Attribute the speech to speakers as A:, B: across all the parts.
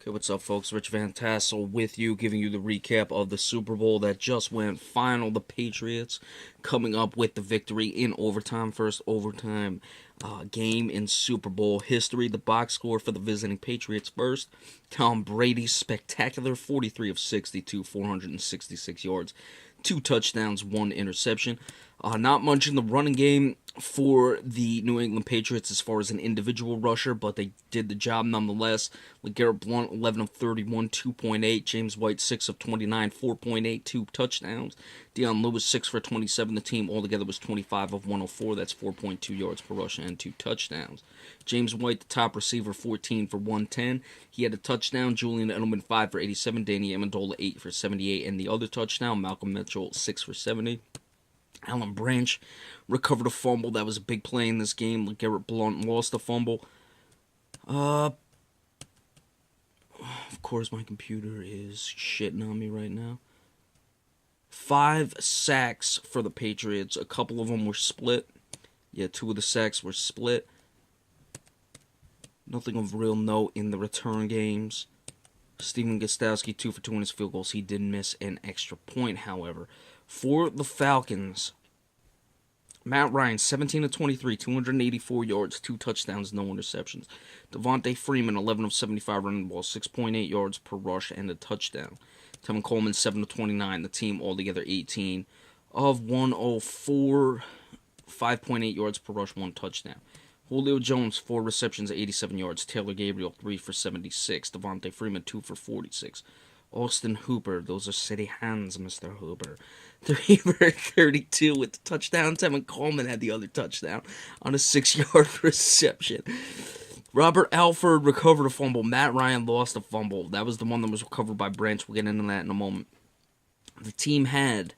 A: Okay, what's up, folks? Rich Van Tassel with you, giving you the recap of the Super Bowl that just went final. The Patriots coming up with the victory in overtime, first overtime game in Super Bowl history. The box score for the visiting Patriots first. Tom Brady's spectacular 43 of 62, 466 yards, 2 touchdowns, 1 interception. Not much in the running game for the New England Patriots as far as an individual rusher, but they did the job nonetheless. LeGarrette Blount, 11 of 31, 2.8. James White, 6 of 29, 4.8, 2 touchdowns. Dion Lewis, 6 for 27. The team altogether was 25 of 104. That's 4.2 yards per rush and 2 touchdowns. James White, the top receiver, 14 for 110. He had a touchdown. Julian Edelman, 5 for 87. Danny Amendola, 8 for 78. And the other touchdown, Malcolm Mitchell, 6 for 70. Alan Branch recovered a fumble. That was a big play in this game. LeGarrette Blount lost a fumble. Of course, my computer is shitting on me right now. 5 sacks for the Patriots. A couple of them were split. Yeah, 2 of the sacks were split. Nothing of real note in the return games. Stephen Gostkowski, 2 for 2 in his field goals. He did miss an extra point, however. For the Falcons, Matt Ryan, 17 of 23, 284 yards, 2 touchdowns, no interceptions. Devontae Freeman, 11 of 75 running ball, 6.8 yards per rush, and a touchdown. Tevin Coleman, 7 of 29, the team altogether 18 of 104, 5.8 yards per rush, 1 touchdown. Julio Jones, 4 receptions, 87 yards. Taylor Gabriel, 3 for 76. Devontae Freeman, 2 for 46. Austin Hooper, those are city hands, Mr. Hooper. 3 for 32 with the touchdown. Tevin Coleman had the other touchdown on a 6-yard reception. Robert Alford recovered a fumble. Matt Ryan lost a fumble. That was the one that was recovered by Branch. We'll get into that in a moment. The team had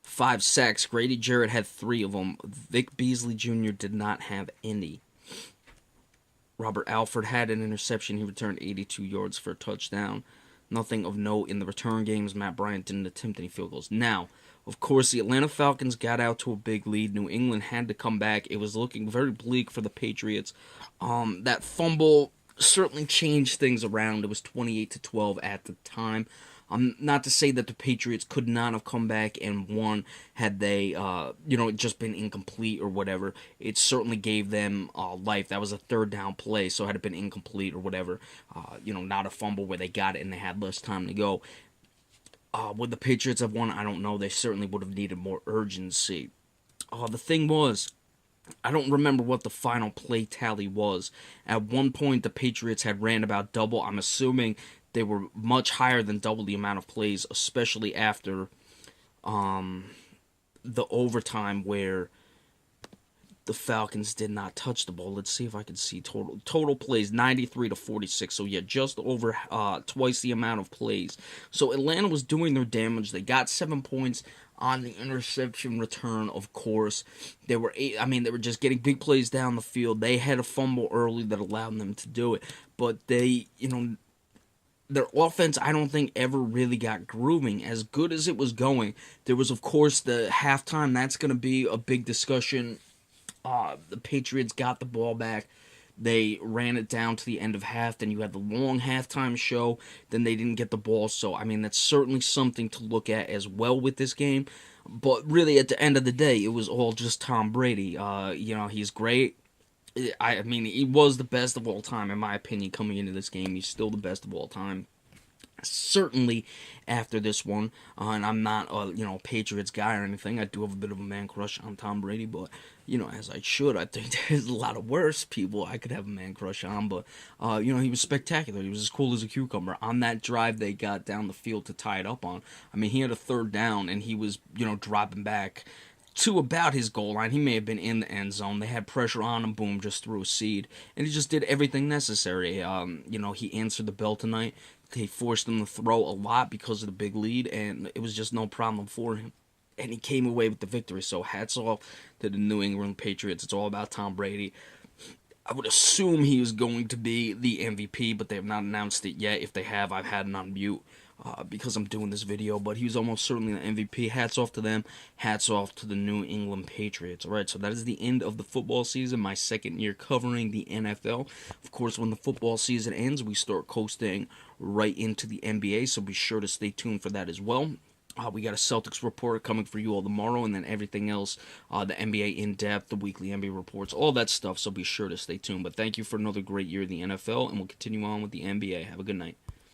A: 5 sacks. Grady Jarrett had 3 of them. Vic Beasley Jr. did not have any. Robert Alford had an interception. He returned 82 yards for a touchdown. Nothing of note in the return games. Matt Bryant didn't attempt any field goals. Now, of course, the Atlanta Falcons got out to a big lead. New England had to come back. It was looking very bleak for the Patriots. That fumble certainly changed things around. It was 28-12 at the time. Not to say that the Patriots could not have come back and won had they, just been incomplete or whatever. It certainly gave them life. That was a third down play, so had it been incomplete or whatever, not a fumble where they got it and they had less time to go. Would the Patriots have won? I don't know. They certainly would have needed more urgency. The thing was, I don't remember what the final play tally was. At one point, the Patriots had ran about double. I'm assuming they were much higher than double the amount of plays, especially after the overtime where the Falcons did not touch the ball. Let's see if I can see total plays, 93-46. So yeah, just over twice the amount of plays. So Atlanta was doing their damage. They got 7 points on the interception return, of course. They were just getting big plays down the field. They had a fumble early that allowed them to do it. But they, their offense, I don't think, ever really got grooving. As good as it was going, there was, of course, the halftime. That's going to be a big discussion. The Patriots got the ball back. They ran it down to the end of half. Then you had the long halftime show. Then they didn't get the ball. So, that's certainly something to look at as well with this game. But really, at the end of the day, it was all just Tom Brady. He's great. He was the best of all time, in my opinion, coming into this game. He's still the best of all time. Certainly after this one, and I'm not a Patriots guy or anything. I do have a bit of a man crush on Tom Brady, but as I should. I think there's a lot of worse people I could have a man crush on, but he was spectacular. He was as cool as a cucumber. On that drive they got down the field to tie it up on, he had a third down and he was dropping back to about his goal line. He may have been in the end zone. They had pressure on him. Boom, just threw a seed, and he just did everything necessary. He answered the bell tonight. They forced him to throw a lot because of the big lead, and it was just no problem for him. And he came away with the victory. So hats off to the New England Patriots. It's all about Tom Brady. I would assume he is going to be the MVP, but they have not announced it yet. If they have, I've had it on mute. because I'm doing this video, but he was almost certainly the MVP. Hats off to them. Hats off to the New England Patriots. All right, so that is the end of the football season, my second year covering the NFL. Of course, when the football season ends, we start coasting right into the NBA, so be sure to stay tuned for that as well. We got a Celtics report coming for you all tomorrow, and then everything else, the NBA in depth, the weekly NBA reports, all that stuff. So be sure to stay tuned. But thank you for another great year in the NFL, and we'll continue on with the NBA. Have a good night.